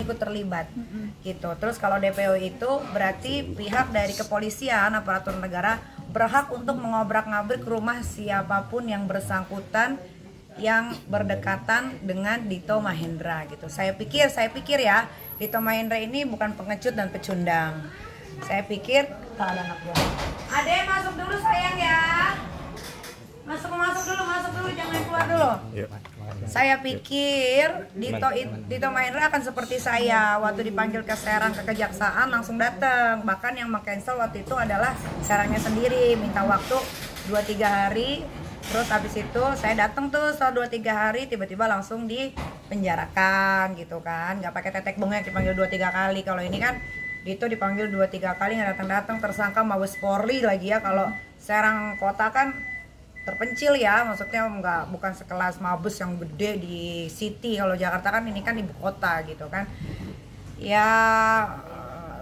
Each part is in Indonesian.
ikut terlibat gitu. Terus kalau DPO itu berarti pihak dari kepolisian aparatur negara berhak untuk mengobrak-ngabrik rumah siapapun yang bersangkutan yang berdekatan dengan Dito Mahendra gitu. Saya pikir ya, Dito Mahendra ini bukan pengecut dan pecundang. Saya pikir tak ada anak buah. Ade masuk dulu sayang ya. Masuk dulu, jangan keluar dulu. Saya pikir Dito Mahendra akan seperti saya waktu dipanggil ke Serang ke kejaksaan langsung datang. Bahkan yang meng-cancel waktu itu adalah Serangnya sendiri, minta waktu 2-3 hari. Terus habis itu saya datang tuh setelah 2-3 hari tiba-tiba langsung dipenjarakan gitu kan. Nggak pakai tetek bengek dipanggil 2-3 kali. Kalau ini kan Dito dipanggil 2-3 kali nggak datang-datang, tersangka Mabes Polri lagi ya. Kalau Serang kota kan terpencil ya, maksudnya bukan sekelas Mabes yang gede di city. Kalau Jakarta kan ini kan ibu kota gitu kan. Ya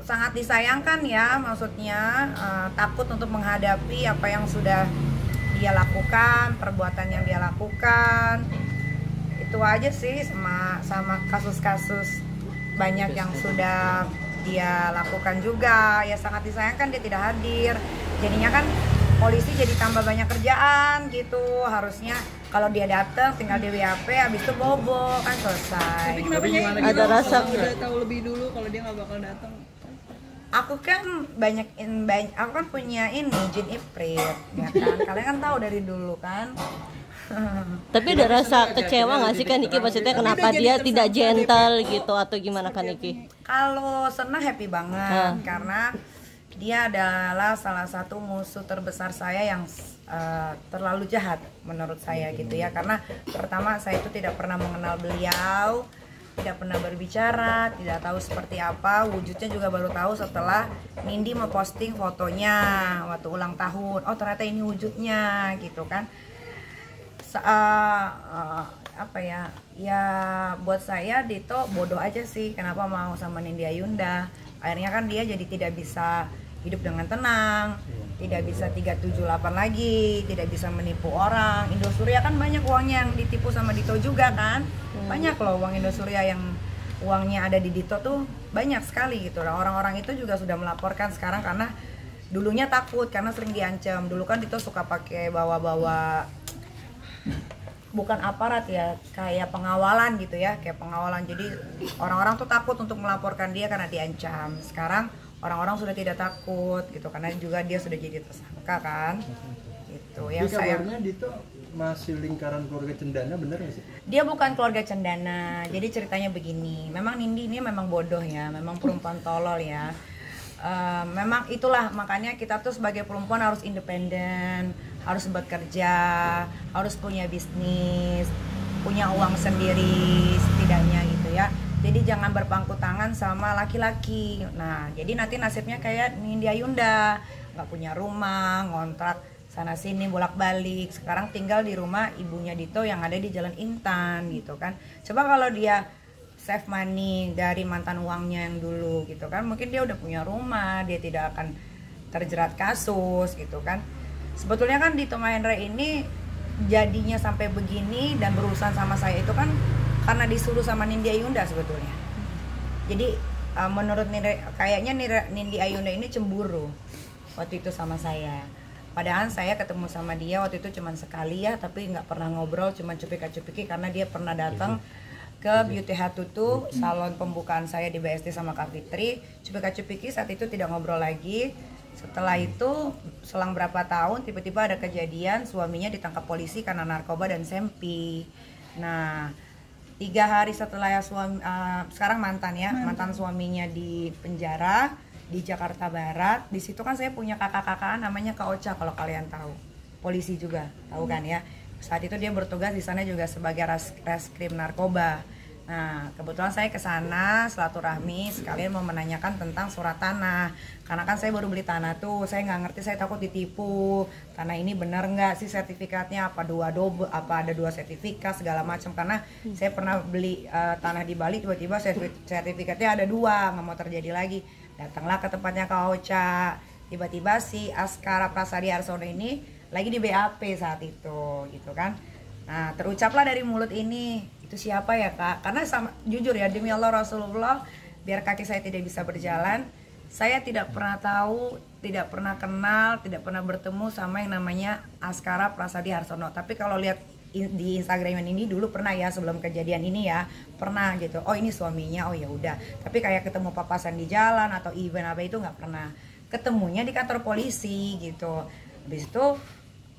sangat disayangkan ya, maksudnya takut untuk menghadapi apa yang sudah dia lakukan, perbuatan yang dia lakukan. Itu aja sih, sama kasus-kasus banyak yang sudah dia lakukan juga. Ya sangat disayangkan dia tidak hadir. Jadinya kan polisi jadi tambah banyak kerjaan gitu. Harusnya kalau dia datang tinggal di WAP, habis itu bobo kan selesai. Tapi kenapa ada rasa udah tahu lebih dulu kalau dia nggak bakal datang? Aku kan aku kan punya ini jin iprit ya kan. Kalian kan tahu dari dulu kan. Tapi ada rasa kecewa nggak sih kan Niki, maksudnya kenapa dia tidak gentle gitu atau gimana kan Niki? Kalau senang happy banget karena dia adalah salah satu musuh terbesar saya yang terlalu jahat menurut saya gitu ya. Karena pertama saya itu tidak pernah mengenal beliau, tidak pernah berbicara, tidak tahu seperti apa, wujudnya juga baru tahu setelah Nindi memposting fotonya waktu ulang tahun. Oh ternyata ini wujudnya gitu kan. Apa ya, ya buat saya Dito bodoh aja sih, kenapa mau sama Nindi Ayunda. Akhirnya kan dia jadi tidak bisa hidup dengan tenang, tidak bisa 378 lagi, tidak bisa menipu orang. Indosuria kan banyak uangnya yang ditipu sama Dito juga kan. Banyak loh uang Indosuria yang uangnya ada di Dito tuh banyak sekali gitu. Orang-orang itu juga sudah melaporkan sekarang karena dulunya takut karena sering diancam. Dulu kan Dito suka pakai bawa-bawa bukan aparat ya, kayak pengawalan gitu ya, kayak pengawalan. Jadi orang-orang tuh takut untuk melaporkan dia karena diancam. Sekarang orang-orang sudah tidak takut gitu karena juga dia sudah jadi tersangka kan. Gitu ya. Kabarnya Dito masih lingkaran keluarga Cendana, bener nggak sih? Dia bukan keluarga Cendana. Jadi ceritanya begini, memang Nindi ini memang bodoh ya, memang perempuan tolol ya. Memang itulah makanya kita tuh sebagai perempuan harus independen, harus bekerja, harus punya bisnis, punya uang sendiri setidaknya gitu ya. Jadi jangan berpangku tangan sama laki-laki. Nah, jadi nanti nasibnya kayak Nindi Ayunda, nggak punya rumah, ngontrak sana sini bolak-balik. Sekarang tinggal di rumah ibunya Dito yang ada di Jalan Intan gitu kan. Coba kalau dia save money dari mantan uangnya yang dulu gitu kan, mungkin dia udah punya rumah, dia tidak akan terjerat kasus gitu kan. Sebetulnya kan Dito Mahendra ini jadinya sampai begini dan berurusan sama saya itu kan karena disuruh sama Nindi Ayunda sebetulnya. Jadi menurut kayaknya Nindi Ayunda ini cemburu waktu itu sama saya. Padahal saya ketemu sama dia waktu itu cuma sekali ya, tapi nggak pernah ngobrol, cuma cupika-cupiki karena dia pernah datang ke Beauty Hatutu, salon pembukaan saya di BSD sama Kak Fitri. Cupika-cupiki saat itu tidak ngobrol lagi. Setelah itu selang berapa tahun tiba-tiba ada kejadian suaminya ditangkap polisi karena narkoba dan sempi. Nah 3 hari setelah sekarang mantan suaminya di penjara di Jakarta Barat. Di situ kan saya punya kakak-kakak namanya Kak Ocha, kalau kalian tahu, polisi juga tahu kan ya. Saat itu dia bertugas di sana juga sebagai reskrim narkoba. Nah, kebetulan saya ke sana silaturahmi sekalian mau menanyakan tentang surat tanah. Karena kan saya baru beli tanah tuh, saya nggak ngerti, saya takut ditipu. Tanah ini benar nggak sih sertifikatnya, apa ada 2 sertifikat segala macam. Karena saya pernah beli tanah di Bali, tiba-tiba sertifikatnya ada 2, nggak mau terjadi lagi. Datanglah ke tempatnya Kak Ocha. Tiba-tiba si Askara Prasadi Arsono ini lagi di BAP saat itu gitu kan. Nah, terucaplah dari mulut ini, itu itu siapa ya kak? Karena jujur ya, demi Allah Rasulullah, biar kaki saya tidak bisa berjalan, saya tidak pernah tahu, tidak pernah kenal, tidak pernah bertemu sama yang namanya Askara Prasadi Harsono. Tapi kalau lihat di Instagram ini dulu pernah ya, sebelum kejadian ini ya, pernah gitu. Oh ini suaminya, oh ya udah. Tapi kayak ketemu papasan di jalan atau event apa itu nggak pernah. Ketemunya di kantor polisi gitu. Habis itu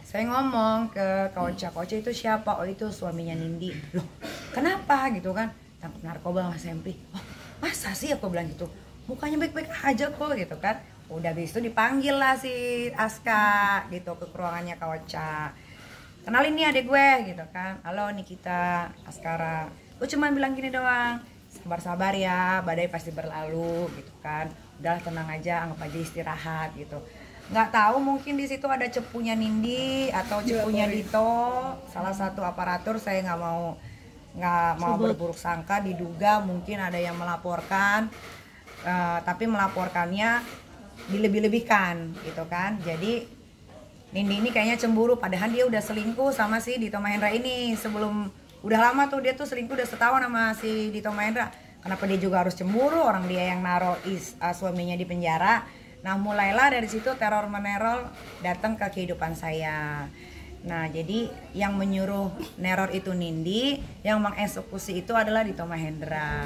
saya ngomong ke Koca itu siapa? Oh itu suaminya Nindi. Loh kenapa gitu kan? Tangkap narkoba Mas Empri. Oh masa sih, aku bilang gitu. Mukanya baik-baik aja kok gitu kan. Udah habis itu dipanggil lah si Aska gitu ke ruangannya Koca. Kenalin nih adik gue gitu kan. Halo Nikita, Askara. Gue cuma bilang gini doang. Sabar-sabar ya, badai pasti berlalu gitu kan. Udah tenang aja, anggap aja istirahat gitu. Nggak tahu mungkin di situ ada cepunya Nindi atau cepunya Dito, salah satu aparatur. Saya nggak mau berburuk sangka, diduga mungkin ada yang melaporkan, tapi melaporkannya dilebih-lebihkan gitu kan. Jadi Nindi ini kayaknya cemburu, padahal dia udah selingkuh sama si Dito Mahendra ini. Sebelum, udah lama tuh dia tuh selingkuh, udah setahun sama si Dito Mahendra. Kenapa dia juga harus cemburu, orang dia yang naruh suaminya di penjara. Nah mulailah dari situ teror meneror datang ke kehidupan saya. Nah jadi yang menyuruh neror itu Nindi, yang mengeksekusi itu adalah Dito Mahendra.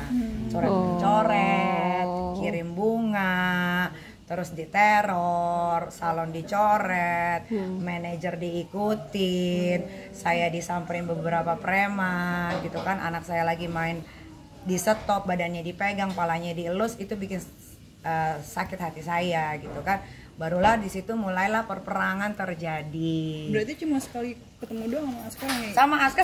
Coret-coret, kirim bunga, terus diteror, salon dicoret, manajer diikutin, saya disamperin beberapa preman gitu kan. Anak saya lagi main di stop, badannya dipegang, palanya dielus, itu bikin sakit hati saya gitu kan. Barulah di situ mulailah perperangan terjadi. Berarti cuma sekali ketemu doang sama Askara ya? Sama Aska